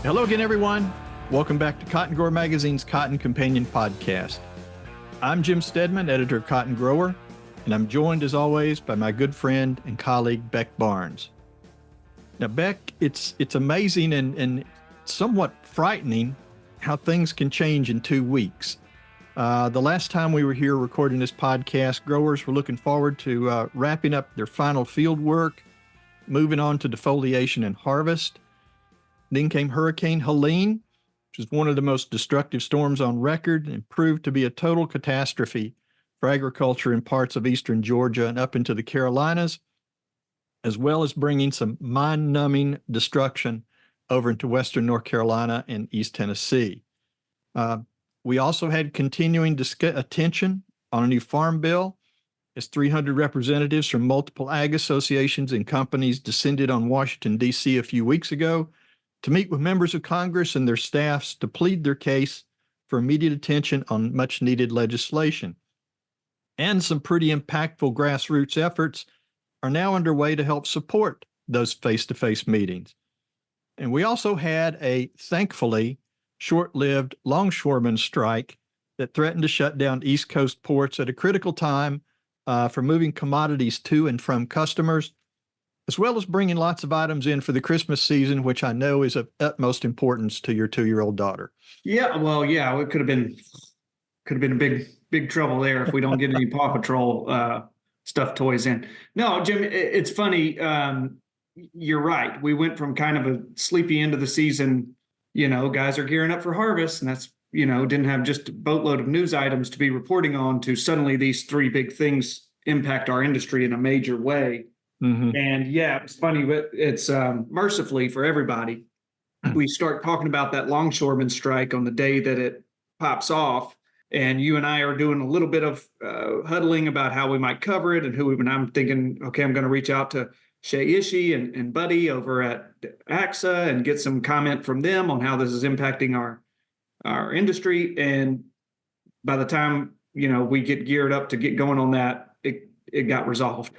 Hello again, everyone. Welcome back to Cotton Grower Magazine's Cotton Companion Podcast. I'm Jim Stedman, editor of Cotton Grower, and I'm joined, as always, by my good friend and colleague, Beck Barnes. Now, Beck, it's amazing and somewhat frightening how things can change in 2 weeks. The last time we were here recording this podcast, growers were looking forward to wrapping up their final field work, moving on to defoliation and harvest. Then came Hurricane Helene, which is one of the most destructive storms on record and proved to be a total catastrophe for agriculture in parts of eastern Georgia and up into the Carolinas, as well as bringing some mind-numbing destruction over into western North Carolina and East Tennessee. We also had continuing attention on a new farm bill as 300 representatives from multiple ag associations and companies descended on Washington, D.C. a few weeks ago to meet with members of Congress and their staffs to plead their case for immediate attention on much-needed legislation. And some pretty impactful grassroots efforts are now underway to help support those face-to-face meetings. And we also had a, thankfully, short-lived longshoreman strike that threatened to shut down East Coast ports at a critical time for moving commodities to and from customers, as well as bringing lots of items in for the Christmas season, which I know is of utmost importance to your 2-year-old daughter. Yeah, well, yeah, it could have been a big trouble there if we don't get any Paw Patrol stuffed toys in. No, Jim, it's funny. You're right. We went from kind of a sleepy end of the season. Guys are gearing up for harvest, and that's didn't have just a boatload of news items to be reporting on. To suddenly these three big things impact our industry in a major way. Mm-hmm. And yeah, it's funny, but it's mercifully for everybody. We start talking about that longshoreman strike on the day that it pops off. And you and I are doing a little bit of huddling about how we might cover it and and I'm thinking, okay, I'm going to reach out to Shay Ishii and Buddy over at AXA and get some comment from them on how this is impacting our industry. And by the time, we get geared up to get going on that, it got resolved.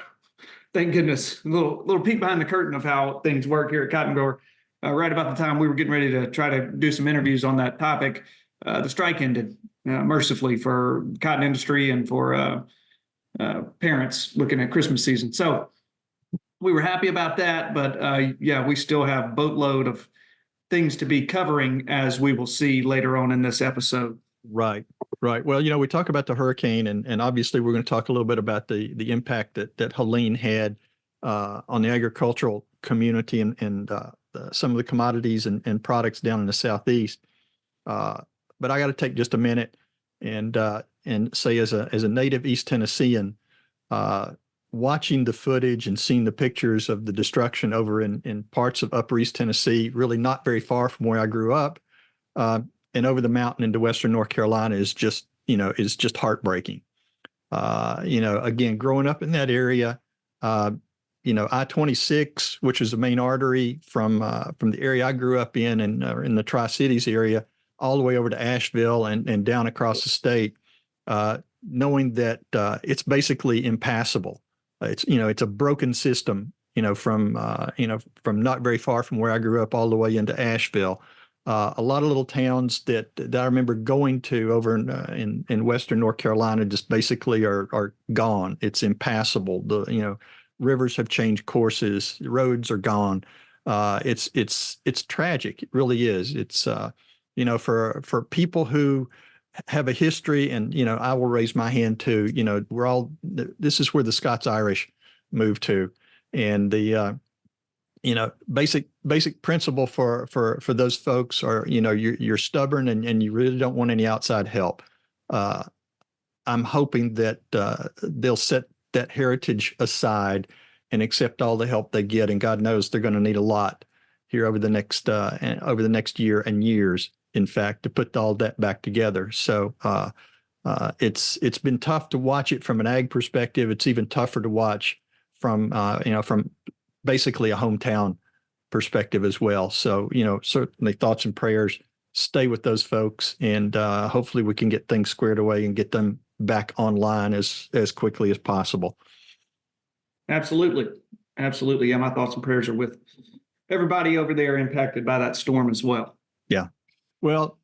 Thank goodness. A little peek behind the curtain of how things work here at Cotton Grower. Right about the time we were getting ready to try to do some interviews on that topic, the strike ended mercifully for the cotton industry and for parents looking at Christmas season. So we were happy about that, but yeah, we still have a boatload of things to be covering, as we will see later on in this episode. Right. Well, we talk about the hurricane, and obviously we're going to talk a little bit about the impact that Helene had on the agricultural community and some of the commodities and products down in the Southeast. But I got to take just a minute and say, as a native East Tennessean, watching the footage and seeing the pictures of the destruction over in parts of Upper East Tennessee, really not very far from where I grew up, and over the mountain into Western North Carolina is just heartbreaking. Again, growing up in that area, I-26, which is the main artery from the area I grew up in the Tri-Cities area, all the way over to Asheville and down across the state, knowing that it's basically impassable. It's a broken system, from not very far from where I grew up all the way into Asheville. A lot of little towns that I remember going to over in Western North Carolina just basically are gone. It's impassable. Rivers have changed courses. The roads are gone. It's tragic. It really is. It's for people who have a history, and I will raise my hand too. This is where the Scots-Irish moved to, and the basic principle for those folks are, you're stubborn and you really don't want any outside help. I'm hoping that they'll set that heritage aside and accept all the help they get. And God knows they're going to need a lot here over the next year and years, in fact, to put all that back together. So it's been tough to watch it from an ag perspective. It's even tougher to watch from basically a hometown perspective as well. So, certainly thoughts and prayers stay with those folks, and hopefully we can get things squared away and get them back online as quickly as possible. Absolutely. Yeah, my thoughts and prayers are with everybody over there impacted by that storm as well. Yeah. Well,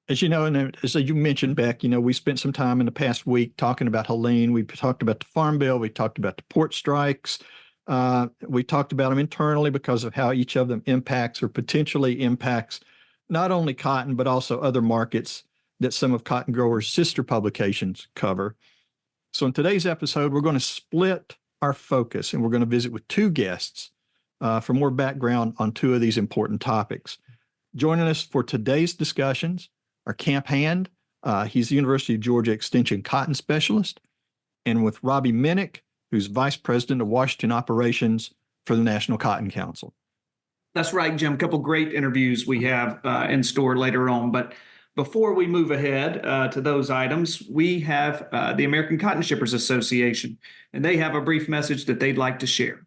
as you know, and as you mentioned, Beck, we spent some time in the past week talking about Helene. We talked about the Farm Bill. We talked about the port strikes. We talked about them internally because of how each of them impacts or potentially impacts not only cotton, but also other markets that some of Cotton Growers' sister publications cover. So in today's episode, we're going to split our focus and we're going to visit with two guests for more background on two of these important topics. Joining us for today's discussions are Camp Hand. He's the University of Georgia Extension Cotton Specialist, and with Robbie Minnich, who's Vice President of Washington Operations for the National Cotton Council. That's right, Jim. A couple great interviews we have in store later on. But before we move ahead to those items, we have the American Cotton Shippers Association, and they have a brief message that they'd like to share.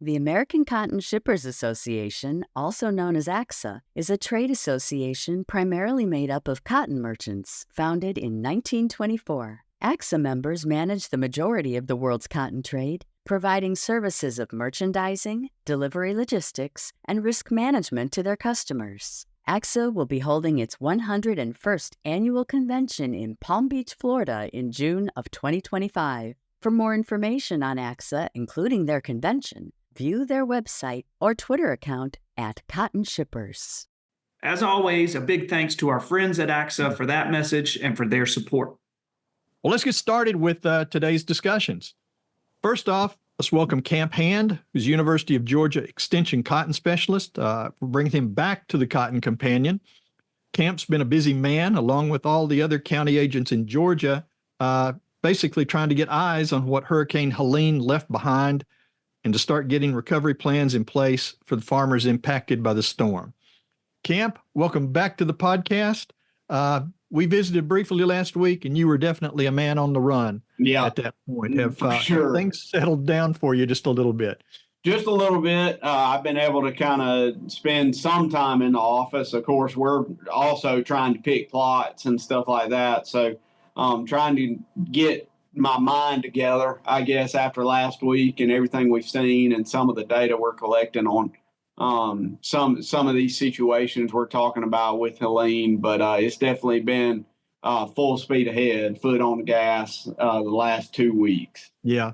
The American Cotton Shippers Association, also known as ACSA, is a trade association primarily made up of cotton merchants, founded in 1924. ACSA members manage the majority of the world's cotton trade, providing services of merchandising, delivery logistics, and risk management to their customers. ACSA will be holding its 101st annual convention in Palm Beach, Florida in June of 2025. For more information on ACSA, including their convention, view their website or Twitter account at Cotton Shippers. As always, a big thanks to our friends at ACSA for that message and for their support. Well, let's get started with today's discussions. First off, let's welcome Camp Hand, who's University of Georgia Extension Cotton Specialist. We'll bring him back to the Cotton Companion. Camp's been a busy man, along with all the other county agents in Georgia, basically trying to get eyes on what Hurricane Helene left behind and to start getting recovery plans in place for the farmers impacted by the storm. Camp, welcome back to the podcast. We visited briefly last week, and you were definitely a man on the run at that point. Have things settled down for you just a little bit? Just a little bit. I've been able to kind of spend some time in the office. Of course, we're also trying to pick plots and stuff like that. So trying to get my mind together, I guess, after last week and everything we've seen and some of the data we're collecting on some of these situations we're talking about with Helene, but it's definitely been full speed ahead, foot on the gas the last 2 weeks. Yeah.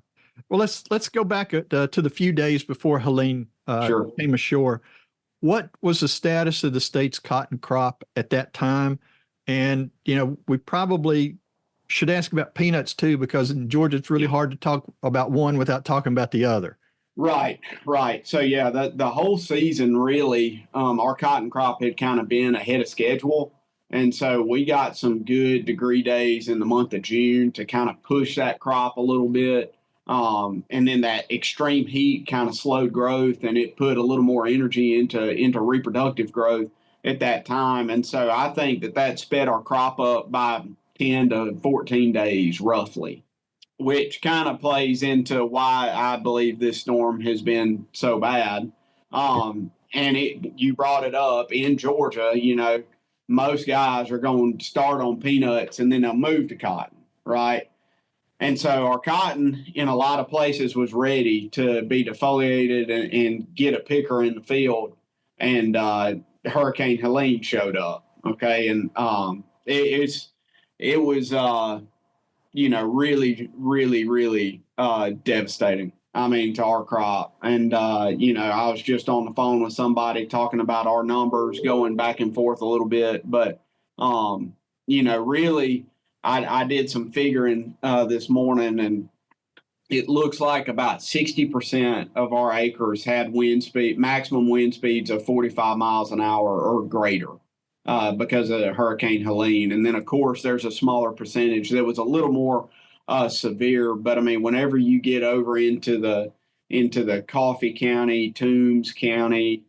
Well, let's go back to the few days before Helene came ashore. What was the status of the state's cotton crop at that time? And, we probably should ask about peanuts too, because in Georgia, it's really hard to talk about one without talking about the other. Right. So, yeah, the whole season, really, our cotton crop had kind of been ahead of schedule. And so we got some good degree days in the month of June to kind of push that crop a little bit. And then that extreme heat kind of slowed growth, and it put a little more energy into reproductive growth at that time. And so I think that sped our crop up by 10 to 14 days roughly, which kind of plays into why I believe this storm has been so bad. And you brought it up in Georgia, most guys are going to start on peanuts and then they'll move to cotton, right? And so our cotton in a lot of places was ready to be defoliated and get a picker in the field. And Hurricane Helene showed up, okay? And it was really, really, really devastating. I mean, to our crop. And, I was just on the phone with somebody talking about our numbers, going back and forth a little bit. But, really, I did some figuring this morning, and it looks like about 60% of our acres had maximum wind speeds of 45 miles an hour or greater. Because of Hurricane Helene. And then, of course, there's a smaller percentage that was a little more severe. But, I mean, whenever you get over into the Coffee County, Toombs County,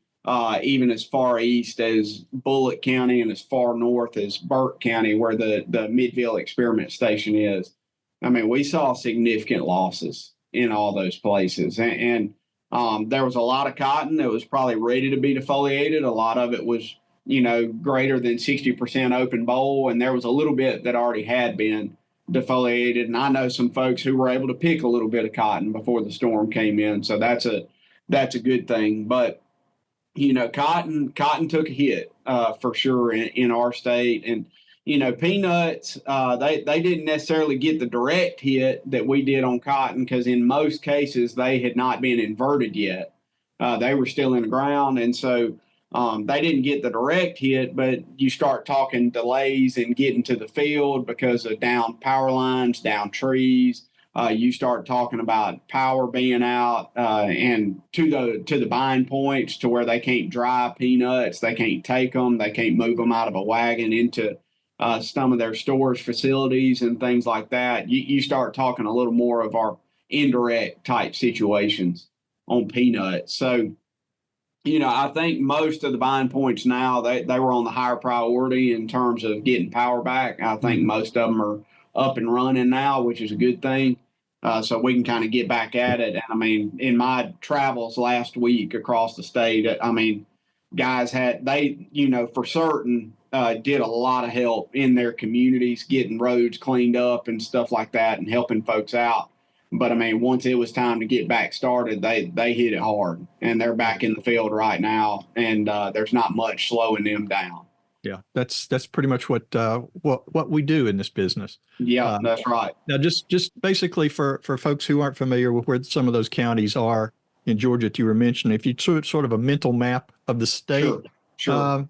even as far east as Bullitt County and as far north as Burke County, where the Midville Experiment Station is, I mean, we saw significant losses in all those places. And there was a lot of cotton that was probably ready to be defoliated. A lot of it was greater than 60% open boll. And there was a little bit that already had been defoliated. And I know some folks who were able to pick a little bit of cotton before the storm came in. So that's a good thing. But cotton took a hit for sure in our state. And, peanuts, they didn't necessarily get the direct hit that we did on cotton because in most cases they had not been inverted yet. They were still in the ground. And so they didn't get the direct hit, but you start talking delays in getting to the field because of down power lines, down trees. You start talking about power being out and to the bind points to where they can't dry peanuts, they can't take them, they can't move them out of a wagon into some of their storage facilities and things like that. You start talking a little more of our indirect type situations on peanuts. So, I think most of the bind points now, they were on the higher priority in terms of getting power back. I think most of them are up and running now, which is a good thing. So we can kind of get back at it. And I mean, in my travels last week across the state, guys for certain did a lot of help in their communities, getting roads cleaned up and stuff like that and helping folks out. But I mean, once it was time to get back started, they hit it hard and they're back in the field right now. And there's not much slowing them down. Yeah, that's pretty much what we do in this business. Yeah, that's right. Now, just basically for folks who aren't familiar with where some of those counties are in Georgia that you were mentioning, if you took sort of a mental map of the state. Sure.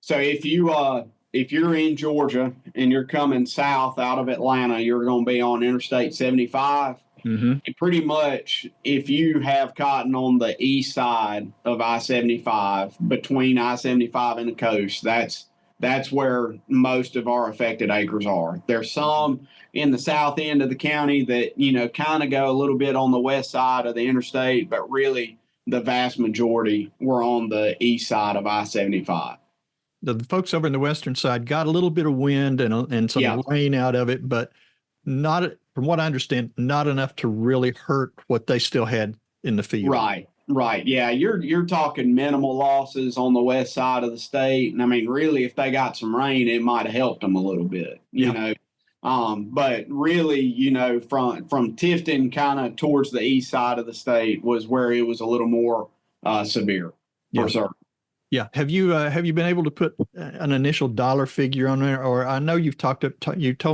So if you're in Georgia and you're coming south out of Atlanta, you're going to be on Interstate 75. Mm-hmm. And pretty much if you have cotton on the east side of I-75, between I-75 and the coast, that's where most of our affected acres are. There's some in the south end of the county that, kind of go a little bit on the west side of the interstate, but really the vast majority were on the east side of I-75. The folks over in the western side got a little bit of wind and some rain out of it, but not, from what I understand, not enough to really hurt what they still had in the field. Right. Yeah, you're talking minimal losses on the west side of the state. And I mean, really, if they got some rain, it might have helped them a little bit, you know. But really, from Tifton kind of towards the east side of the state was where it was a little more severe for certain. Yeah. Have you been able to put an initial dollar figure on there? Or I know you told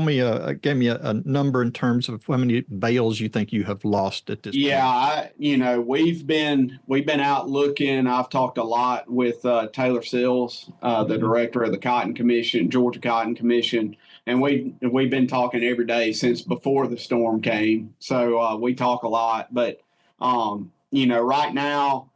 me, gave me a number in terms of how many bales you think you have lost at this point. Yeah, we've been out looking. I've talked a lot with Taylor Sills, the director of the Georgia Cotton Commission, and we've been talking every day since before the storm came. So we talk a lot, but right now,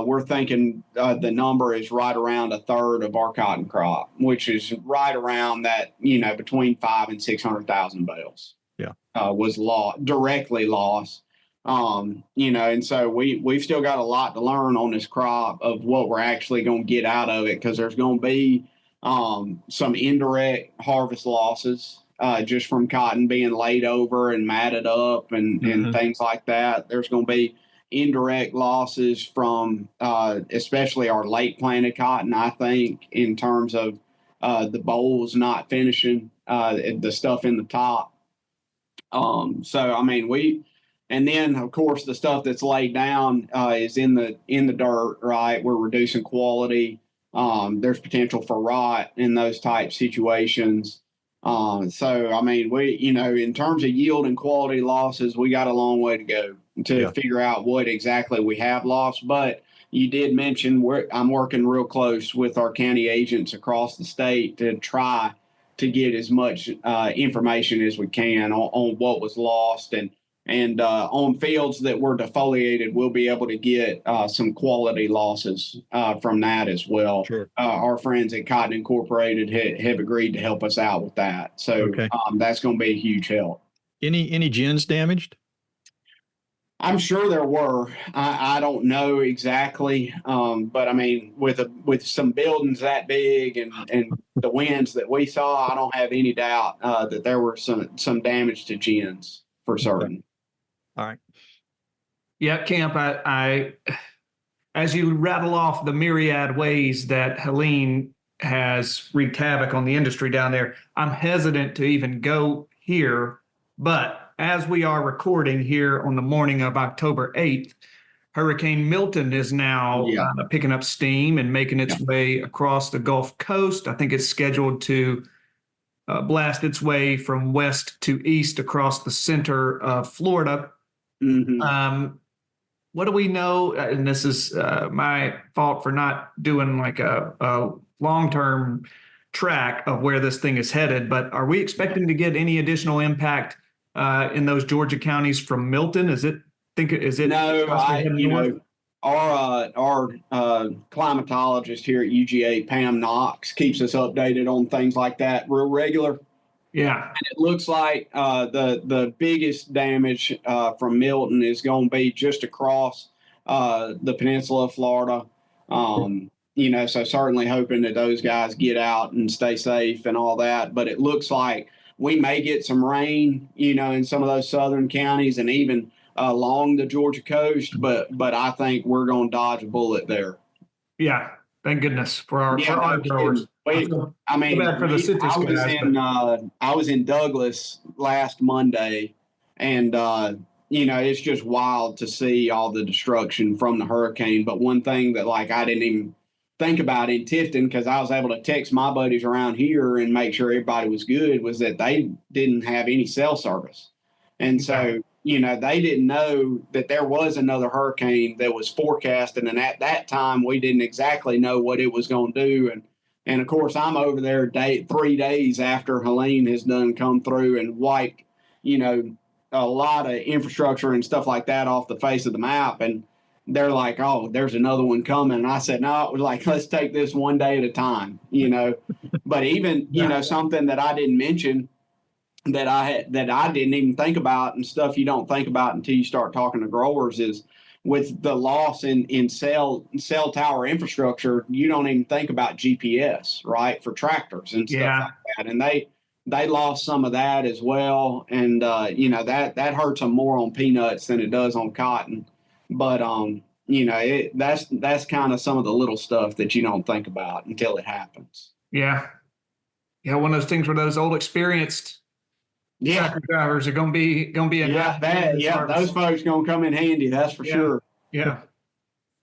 we're thinking the number is right around a third of our cotton crop, which is right around that, between 500,000 and 600,000 bales. Yeah, was directly lost. And so we've still got a lot to learn on this crop of what we're actually going to get out of it, because there's going to be some indirect harvest losses just from cotton being laid over and matted up and things like that. There's going to be indirect losses from especially our late planted cotton, I think, in terms of the bolls not finishing the stuff in the top. So I mean, and then of course the stuff that's laid down is in the dirt, right? We're reducing quality. There's potential for rot in those type situations. So I mean, in terms of yield and quality losses, we got a long way to go to figure out what exactly we have lost. But you did mention I'm working real close with our county agents across the state to try to get as much information as we can on what was lost, and on fields that were defoliated, we'll be able to get some quality losses from that as well. Sure. Our friends at Cotton Incorporated have agreed to help us out with that. So that's going to be a huge help. Any gins damaged? I'm sure there were. I don't know exactly, but I mean, with some buildings that big and the winds that we saw, I don't have any doubt that there were some damage to gins for certain. All right. Yeah, Camp, I as you rattle off the myriad ways that Helene has wreaked havoc on the industry down there, I'm hesitant to even go here. But as we are recording here on the morning of October 8th, Hurricane Milton is now picking up steam and making its way across the Gulf Coast. I think it's scheduled to blast its way from west to east across the center of Florida. Mm-hmm. What do we know? And this is my fault for not doing like a long-term track of where this thing is headed, but are we expecting to get any additional impact in those Georgia counties from Milton? Is it? No, our climatologist here at UGA, Pam Knox, keeps us updated on things like that real regular. Yeah. And it looks like the biggest damage from Milton is going to be just across the peninsula of Florida. So certainly hoping that those guys get out and stay safe and all that. But it looks like we may get some rain, in some of those southern counties and even along the Georgia coast. But I think we're going to dodge a bullet there. Yeah. Thank goodness for our growers. I was in Douglas last Monday, and it's just wild to see all the destruction from the hurricane. But one thing that I didn't even think about in Tifton, because I was able to text my buddies around here and make sure everybody was good, was that they didn't have any cell service. And so, they didn't know that there was another hurricane that was forecasted. And at that time, we didn't exactly know what it was going to do. And of course, I'm over there 3 days after Helene has done come through and wiped, a lot of infrastructure and stuff like that off the face of the map. And they're like, oh, there's another one coming. And I said, no, let's take this one day at a time, But even, something that I didn't mention that I didn't even think about, and stuff you don't think about until you start talking to growers, is with the loss in cell tower infrastructure, you don't even think about GPS, right, for tractors and stuff like that. And they lost some of that as well. And, that hurts them more on peanuts than it does on cotton. But, that's kind of some of the little stuff that you don't think about until it happens. Yeah. Yeah. One of those things where those old experienced tractor drivers are going to be those folks going to come in handy. That's for sure. Yeah.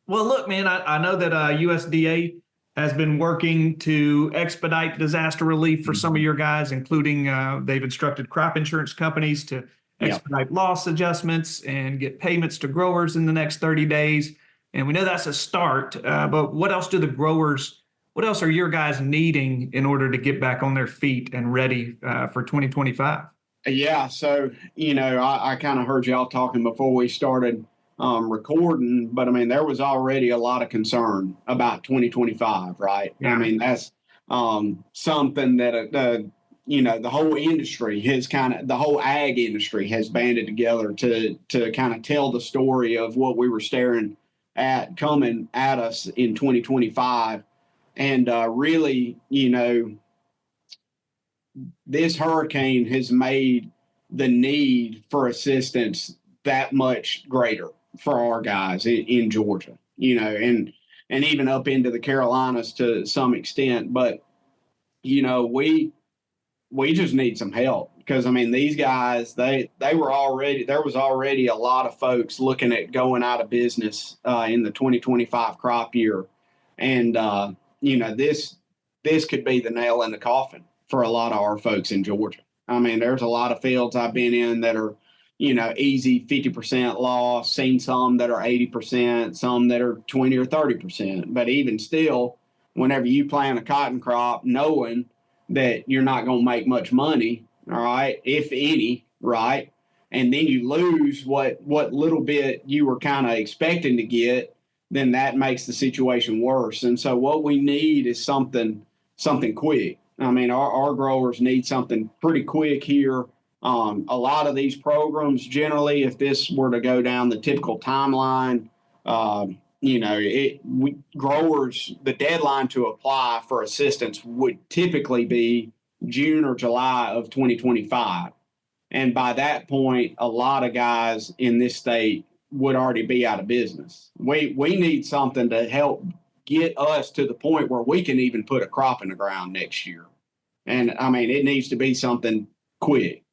Well, look, man, I know that USDA has been working to expedite disaster relief for some of your guys, including they've instructed crop insurance companies to expedite loss adjustments and get payments to growers in the next 30 days. And we know that's a start. But what else are your guys needing in order to get back on their feet and ready for 2025? Yeah. So, I kind of heard y'all talking before we started recording, but there was already a lot of concern about 2025, right? Yeah. That's something that, the whole industry the whole ag industry has banded together to kind of tell the story of what we were staring at coming at us in 2025. And really, this hurricane has made the need for assistance that much greater for our guys in Georgia, and even up into the Carolinas to some extent. But, we just need some help because, these guys, there was already a lot of folks looking at going out of business in the 2025 crop year. And, this could be the nail in the coffin for a lot of our folks in Georgia. There's a lot of fields I've been in that are, easy 50% loss, seen some that are 80%, some that are 20 or 30%. But even still, whenever you plant a cotton crop, knowing that you're not going to make much money, all right, if any, right, and then you lose what little bit you were kind of expecting to get, then that makes the situation worse. And so what we need is something quick. Our growers need something pretty quick here. A lot of these programs, generally, if this were to go down the typical timeline, growers, the deadline to apply for assistance would typically be June or July of 2025. And by that point, a lot of guys in this state would already be out of business. We need something to help get us to the point where we can even put a crop in the ground next year. And it needs to be something quick.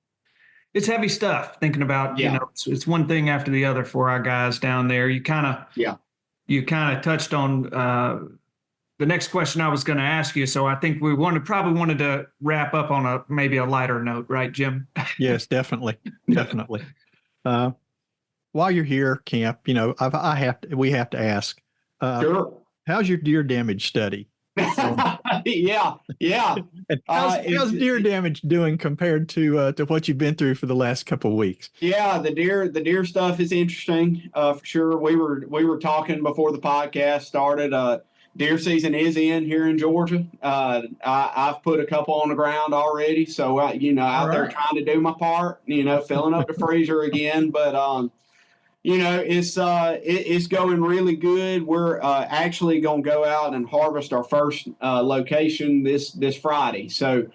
it's heavy stuff thinking about, it's one thing after the other for our guys down there. You kind of touched on the next question I was going to ask you. So I think we probably wanted to wrap up on maybe a lighter note, right, Jim? Yes, definitely. Definitely. While you're here, Camp, we have to ask, Sure. how's your deer damage study? Yeah. And how's deer damage doing compared to what you've been through for the last couple of weeks? Yeah, the deer stuff is interesting, for sure. We were talking before the podcast started. Deer season is in here in Georgia. I've put a couple on the ground already, so out there trying to do my part. Filling up the freezer again, but it's going really good. We're actually going to go out and harvest our first location this Friday. So,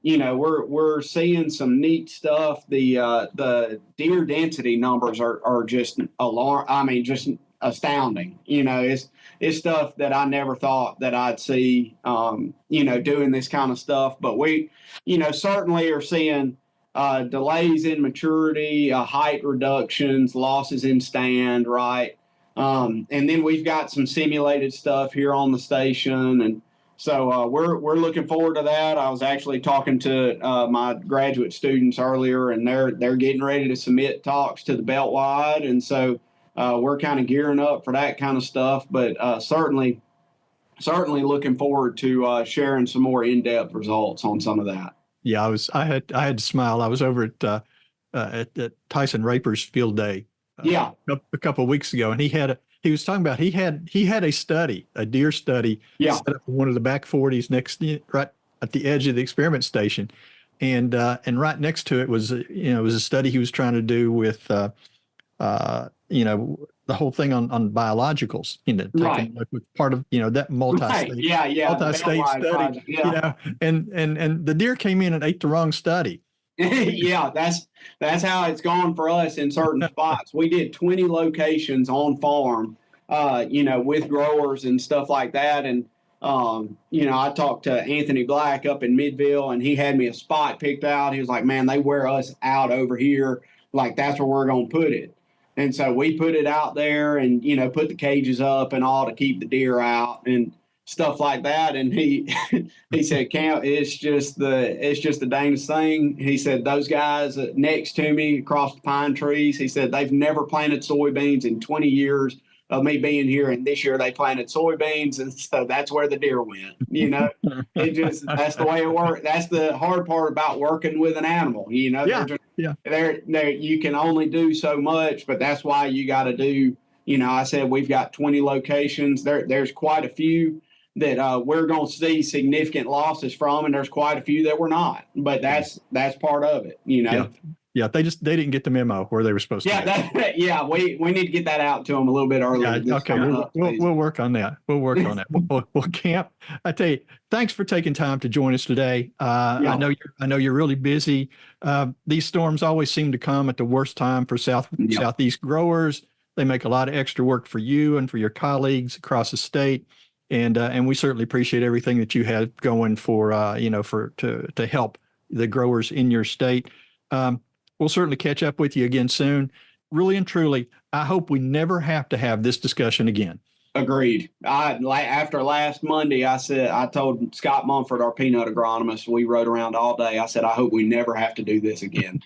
we're seeing some neat stuff. The deer density numbers are just just astounding. It's stuff that I never thought that I'd see. Doing this kind of stuff, but we, certainly are seeing delays in maturity, height reductions, losses in stand, right? And then we've got some simulated stuff here on the station, and so we're looking forward to that. I was actually talking to my graduate students earlier, and they're getting ready to submit talks to the Beltwide, and so we're kind of gearing up for that kind of stuff. But certainly looking forward to sharing some more in-depth results on some of that. Yeah, I had to smile. I was over at Tyson Raper's field day a couple of weeks ago, and he was talking about he had a deer study set up in one of the back 40s right at the edge of the experiment station, and right next to it was a study he was trying to do with the whole thing on biologicals, with part of that multi-state multi-state study, and the deer came in and ate the wrong study. Yeah, that's how it's gone for us in certain spots. We did 20 locations on farm, with growers and stuff like that, and I talked to Anthony Black up in Midville, and he had me a spot picked out. He was like, "Man, they wear us out over here. Like that's where we're gonna put it." And so we put it out there and, put the cages up and all to keep the deer out and stuff like that. And he said, Camp, it's just the dangest thing. He said, those guys next to me across the pine trees, he said, they've never planted soybeans in 20 years of me being here. And this year they planted soybeans. And so that's where the deer went, that's the way it works. That's the hard part about working with an animal, They're you can only do so much, but that's why you got to do, I said, we've got 20 locations. There's quite a few that we're going to see significant losses from, and there's quite a few that we're not, but that's part of it, Yeah, they didn't get the memo where they were supposed to. We need to get that out to them a little bit earlier. Yeah, okay, we'll work on that. Well, Camp, I tell you, thanks for taking time to join us today. I know you're really busy. These storms always seem to come at the worst time for Southeast growers. They make a lot of extra work for you and for your colleagues across the state, and we certainly appreciate everything that you have going for to help the growers in your state. We'll certainly catch up with you again soon. Really and truly, I hope we never have to have this discussion again. Agreed. After last Monday, I told Scott Mumford, our peanut agronomist, we rode around all day. I said, I hope we never have to do this again.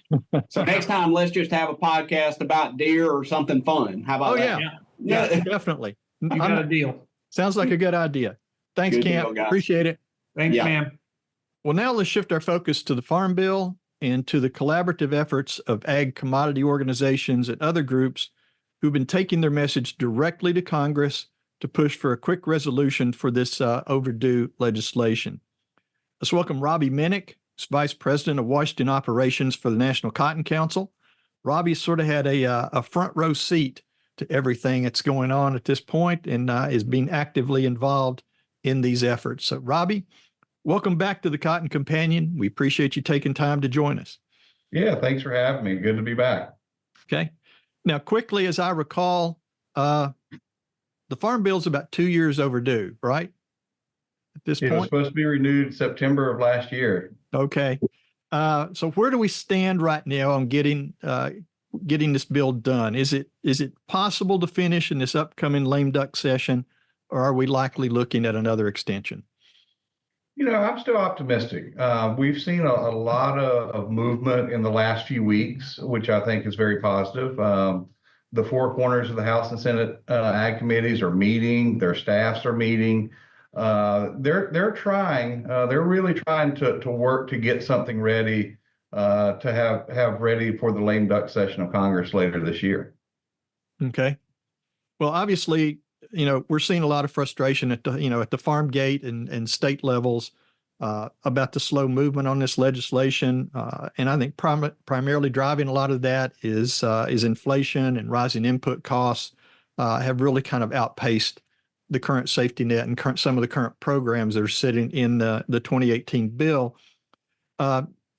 So next time, let's just have a podcast about deer or something fun. How about that? Yeah, definitely. You got a deal. Sounds like a good idea. Thanks, good Camp. Deal, appreciate it. Thanks, ma'am. Well, now let's shift our focus to the Farm Bill and to the collaborative efforts of ag commodity organizations and other groups who've been taking their message directly to Congress to push for a quick resolution for this overdue legislation. Let's welcome Robbie Minnich, who's Vice President of Washington Operations for the National Cotton Council. Robbie sort of had a front row seat to everything that's going on at this point and is being actively involved in these efforts. So, Robbie, welcome back to the Cotton Companion. We appreciate you taking time to join us. Yeah, thanks for having me. Good to be back. Okay. Now, quickly, as I recall, the Farm Bill is about 2 years overdue, right? At this point? It was supposed to be renewed September of last year. Okay. So where do we stand right now on getting this bill done? Is it possible to finish in this upcoming lame duck session, or are we likely looking at another extension? I'm still optimistic. We've seen a lot of movement in the last few weeks, which I think is very positive. The four corners of the House and Senate Ag committees are meeting. Their staffs are meeting. They're trying. They're really trying to work to get something ready to have ready for the lame duck session of Congress later this year. Okay. Well, obviously, we're seeing a lot of frustration at the farm gate and state levels about the slow movement on this legislation. And I think primarily driving a lot of that is inflation and rising input costs have really kind of outpaced the current safety net and some of the current programs that are sitting in the 2018 bill.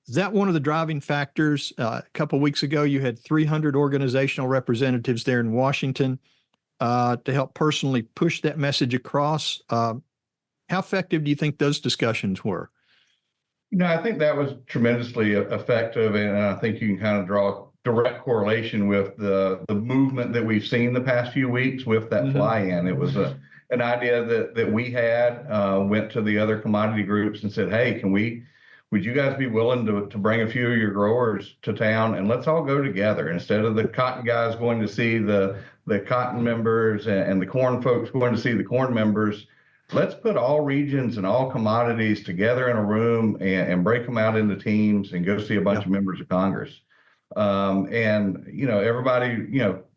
Is that one of the driving factors? A couple of weeks ago, you had 300 organizational representatives there in Washington to help personally push that message across. How effective do you think those discussions were? I think that was tremendously effective, and I think you can kind of draw a direct correlation with the movement that we've seen the past few weeks with that fly-in. It was an idea that we had, went to the other commodity groups and said, hey, would you guys be willing to bring a few of your growers to town, and let's all go together instead of the cotton guys going to see the cotton members and the corn folks going to see the corn members. Let's put all regions and all commodities together in a room and break them out into teams and go see a bunch of members of Congress. Everybody,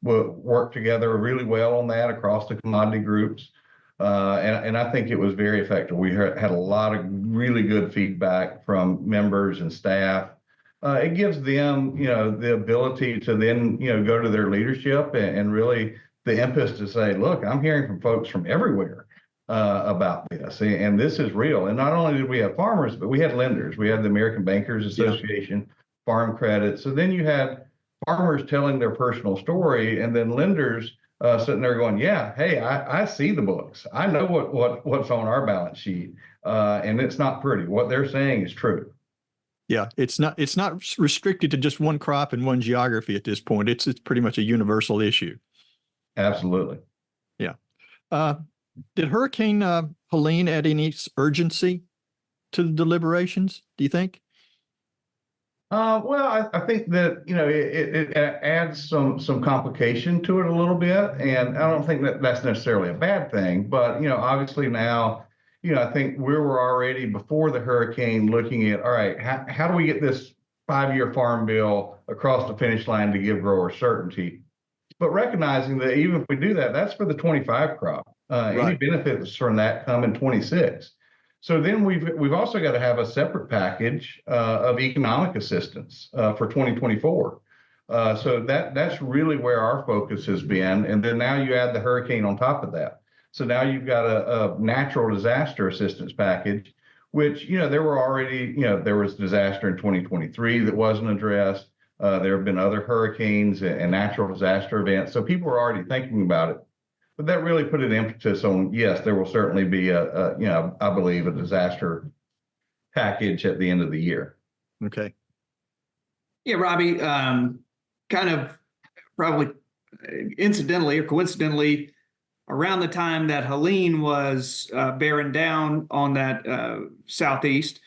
will work together really well on that across the commodity groups. And I think it was very effective. We had a lot of really good feedback from members and staff. It gives them, the ability to then, go to their leadership and really the impetus to say, look, I'm hearing from folks from everywhere about this, and this is real. And not only did we have farmers, but we had lenders. We had the American Bankers Association, Farm Credit. So then you had farmers telling their personal story, and then lenders sitting there going, yeah, hey, I see the books. I know what's on our balance sheet, and it's not pretty. What they're saying is true. Yeah, it's not restricted to just one crop and one geography at this point. It's pretty much a universal issue. Absolutely. Yeah. Did Hurricane Helene add any urgency to the deliberations, do you think? Well, I think that, it adds some complication to it a little bit. And I don't think that that's necessarily a bad thing. But, obviously now, I think we were already before the hurricane looking at, all right, how do we get this 5-year farm bill across the finish line to give growers certainty? But recognizing that even if we do that, that's for the 25 crop. Any benefits from that come in 26. So then we've also got to have a separate package of economic assistance for 2024. So that's really where our focus has been. And then now you add the hurricane on top of that. So now you've got a natural disaster assistance package, which, there were already, there was disaster in 2023 that wasn't addressed. There have been other hurricanes and natural disaster events. So people were already thinking about it. But that really put an impetus on, yes, there will certainly be I believe, a disaster package at the end of the year. Okay. Yeah, Robbie, kind of probably incidentally or coincidentally, around the time that Helene was bearing down on that southeast,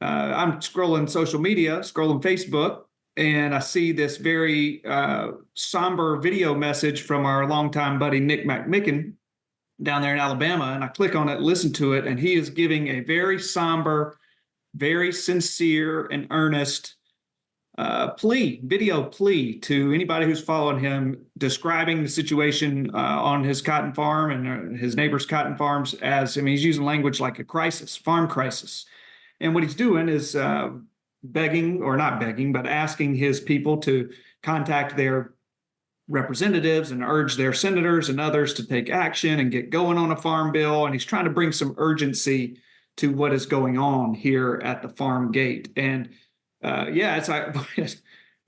I'm scrolling social media, scrolling Facebook, and I see this very somber video message from our longtime buddy, Nick McMicken, down there in Alabama. And I click on it, listen to it, and he is giving a very somber, very sincere and earnest video plea to anybody who's following him, describing the situation on his cotton farm and his neighbor's cotton farms as, he's using language like a crisis, farm crisis. And what he's doing is begging, or not begging, but asking his people to contact their representatives and urge their senators and others to take action and get going on a farm bill. And he's trying to bring some urgency to what is going on here at the farm gate. And it's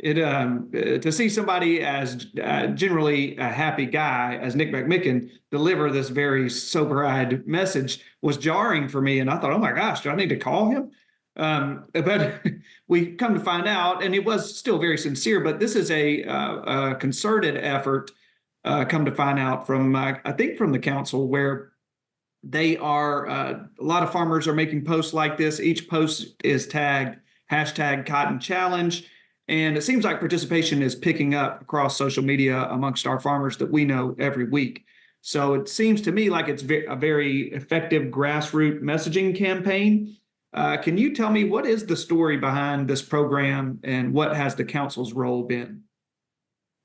to see somebody as generally a happy guy as Nick McMicken deliver this very sober-eyed message was jarring for me. And I thought, oh my gosh, do I need to call him? But we come to find out, and it was still very sincere, but this is a concerted effort, come to find out from, I think from the council, where they are, a lot of farmers are making posts like this. Each post is tagged #Cotton Challenge. And it seems like participation is picking up across social media amongst our farmers that we know every week. So it seems to me like it's a very effective grassroots messaging campaign. Can you tell me what is the story behind this program and what has the council's role been?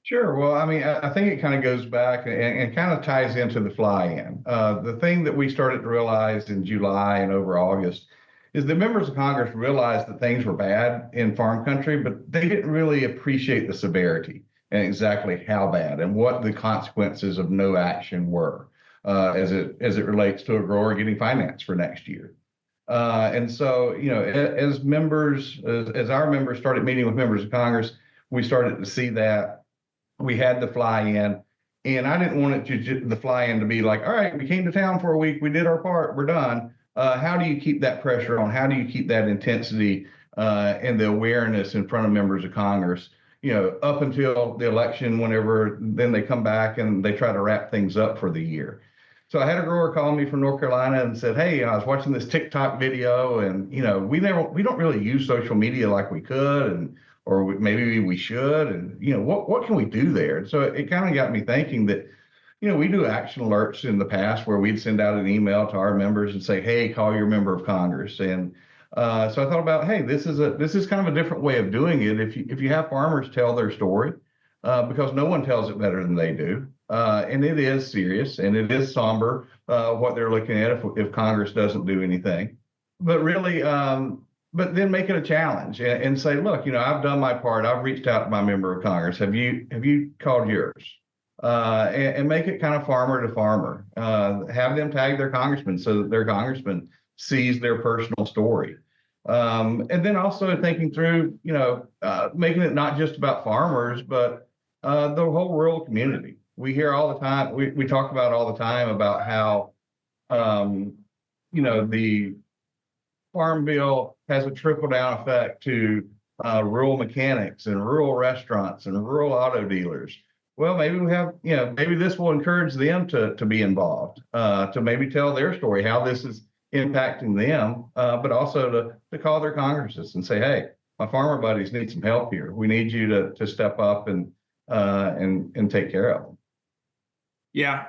Sure. Well, I mean, I think it kind of goes back and kind of ties into the fly-in. The thing that we started to realize in July and over August is that members of Congress realized that things were bad in farm country, but they didn't really appreciate the severity and exactly how bad and what the consequences of no action were as it relates to a grower getting finance for next year. And so, as our members started meeting with members of Congress, we started to see that we had the fly-in, and I didn't want the fly-in to be like, all right, we came to town for a week, we did our part, we're done. How do you keep that pressure on? How do you keep that intensity and the awareness in front of members of Congress, up until the election, whenever then they come back and they try to wrap things up for the year. So I had a grower call me from North Carolina and said, hey, I was watching this TikTok video, and we don't really use social media like we could, or maybe we should, and what can we do there? And so it kind of got me thinking that we do action alerts in the past where we'd send out an email to our members and say, hey, call your member of Congress. And so I thought about, hey, this is kind of a different way of doing it. If you have farmers tell their story, because no one tells it better than they do. And it is serious and it is somber, what they're looking at if Congress doesn't do anything. But really, but then make it a challenge and say, look, I've done my part. I've reached out to my member of Congress. Have you called yours? And make it kind of farmer to farmer. Have them tag their congressman so that their congressman sees their personal story. And then also thinking through, making it not just about farmers, but the whole rural community. We hear all the time, we talk about all the time about how, the Farm Bill has a trickle down effect to rural mechanics and rural restaurants and rural auto dealers. Well, maybe we have, maybe this will encourage them to be involved, to maybe tell their story, how this is impacting them, but also to call their congresses and say, hey, my farmer buddies need some help here. We need you to step up and take care of them. Yeah.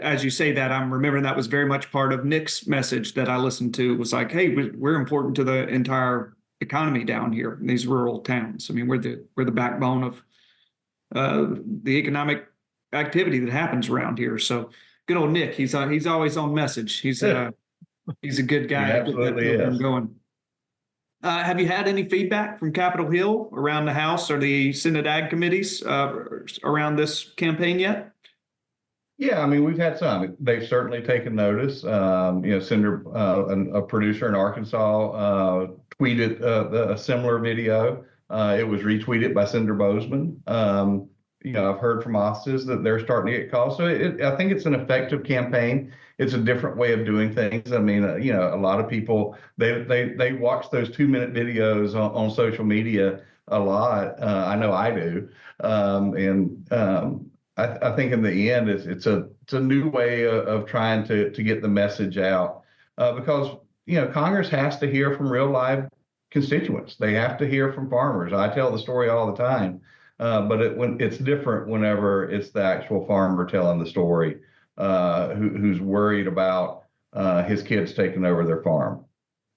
As you say that, I'm remembering that was very much part of Nick's message that I listened to. It was like, hey, we're important to the entire economy down here in these rural towns. I mean, we're the backbone of the economic activity that happens around here. So good old Nick, he's always on message. He's a good guy. He absolutely is. Going. Have you had any feedback from Capitol Hill around the House or the Senate Ag committees around this campaign yet? Yeah, I mean, we've had some. They've certainly taken notice. Senator, a producer in Arkansas, tweeted a similar video. It was retweeted by Senator Bozeman. I've heard from offices that they're starting to get calls. So I think it's an effective campaign. It's a different way of doing things. I mean, a lot of people, they watch those 2-minute videos on social media a lot. I know I do. I think in the end, it's a new way of trying to get the message out because, Congress has to hear from real live constituents. They have to hear from farmers. I tell the story all the time, but it's different whenever it's the actual farmer telling the story, who's worried about his kids taking over their farm.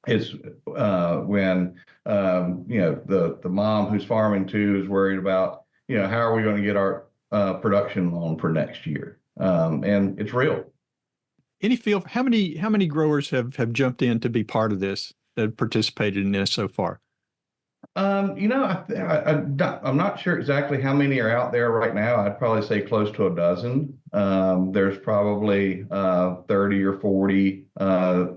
It's when the mom who's farming too is worried about how are we going to get our production loan for next year, and it's real. Any feel how many growers have jumped in to be part of this, that have participated in this so far? I'm not sure exactly how many are out there right now. I'd probably say close to a dozen. There's probably 30 or 40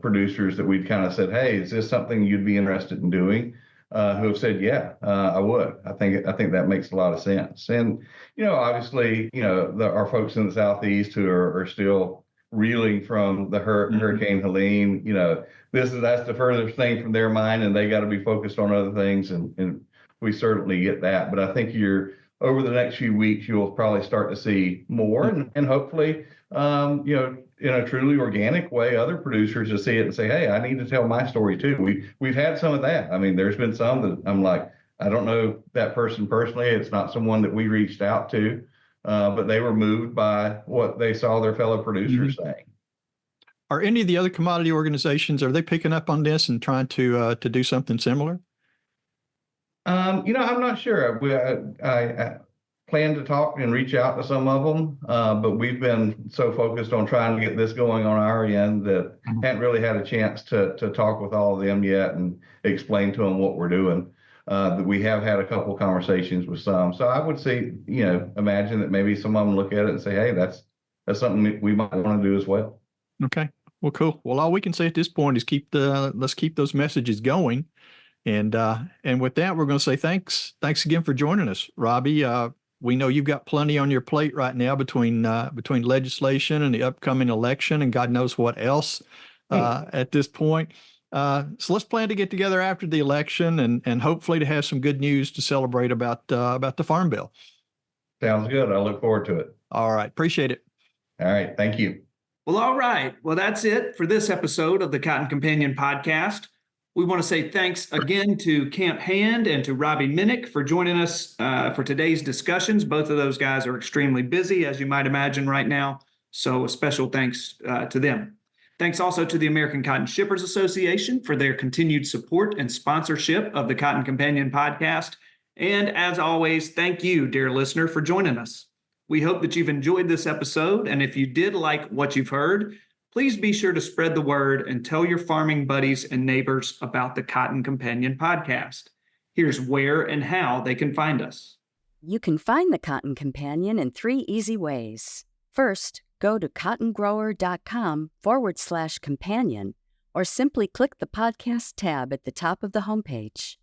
producers that we've kind of said, hey, is this something you'd be interested in doing? Who have said, yeah, I would. I think that makes a lot of sense. And, obviously, our folks in the Southeast who are still reeling from the Hurricane Helene, that's the furthest thing from their mind, and they got to be focused on other things, and we certainly get that. But I think over the next few weeks, you'll probably start to see more, and hopefully, in a truly organic way, other producers will see it and say, hey, I need to tell my story too. We've had some of that. I mean, there's been some that I'm like, I don't know that person personally. It's not someone that we reached out to, but they were moved by what they saw their fellow producers saying. Are any of the other commodity organizations, are they picking up on this and trying to do something similar? I'm not sure. I plan to talk and reach out to some of them, but we've been so focused on trying to get this going on our end that haven't really had a chance to talk with all of them yet and explain to them what we're doing. That we have had a couple conversations with some. So I would say, imagine that maybe some of them look at it and say, hey, that's something we might want to do as well. Okay. Well, cool. Well, all we can say at this point is let's keep those messages going. And with that, we're going to say thanks again for joining us, Robbie. We know you've got plenty on your plate right now between legislation and the upcoming election and God knows what else at this point. So let's plan to get together after the election and hopefully to have some good news to celebrate about the Farm Bill. Sounds good. I look forward to it. All right. Appreciate it. All right. Thank you. Well, all right. Well, that's it for this episode of the Cotton Companion podcast. We want to say thanks again to Camp Hand and to Robbie Minnich for joining us for today's discussions. Both of those guys are extremely busy, as you might imagine right now. So a special thanks to them. Thanks also to the American Cotton Shippers Association for their continued support and sponsorship of the Cotton Companion podcast. And as always, thank you, dear listener, for joining us. We hope that you've enjoyed this episode. And if you did like what you've heard, please be sure to spread the word and tell your farming buddies and neighbors about the Cotton Companion podcast. Here's where and how they can find us. You can find the Cotton Companion in 3 easy ways. First, go to cottongrower.com/companion or simply click the podcast tab at the top of the homepage.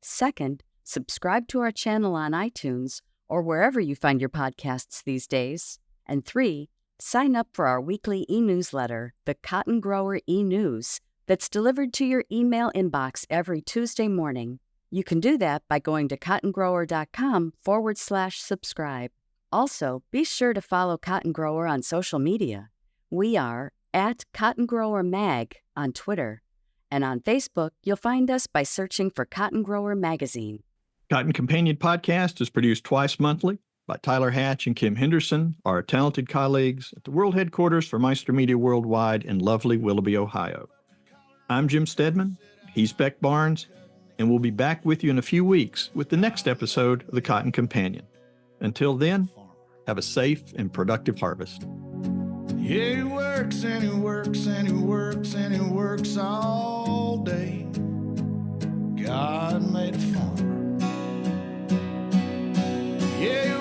Second, subscribe to our channel on iTunes or wherever you find your podcasts these days. And 3, sign up for our weekly e-newsletter, the Cotton Grower e-News, that's delivered to your email inbox every Tuesday morning. You can do that by going to cottongrower.com/subscribe. Also, be sure to follow Cotton Grower on social media. We are at Cotton Grower Mag on Twitter. And on Facebook, you'll find us by searching for Cotton Grower Magazine. Cotton Companion podcast is produced twice monthly by Tyler Hatch and Kim Henderson, our talented colleagues at the world headquarters for Meister Media Worldwide in lovely Willoughby, Ohio. I'm Jim Stedman, he's Beck Barnes, and we'll be back with you in a few weeks with the next episode of the Cotton Companion. Until then, have a safe and productive harvest. Yeah, he works and he works and he works and he works all day. God made a farmer. Yeah,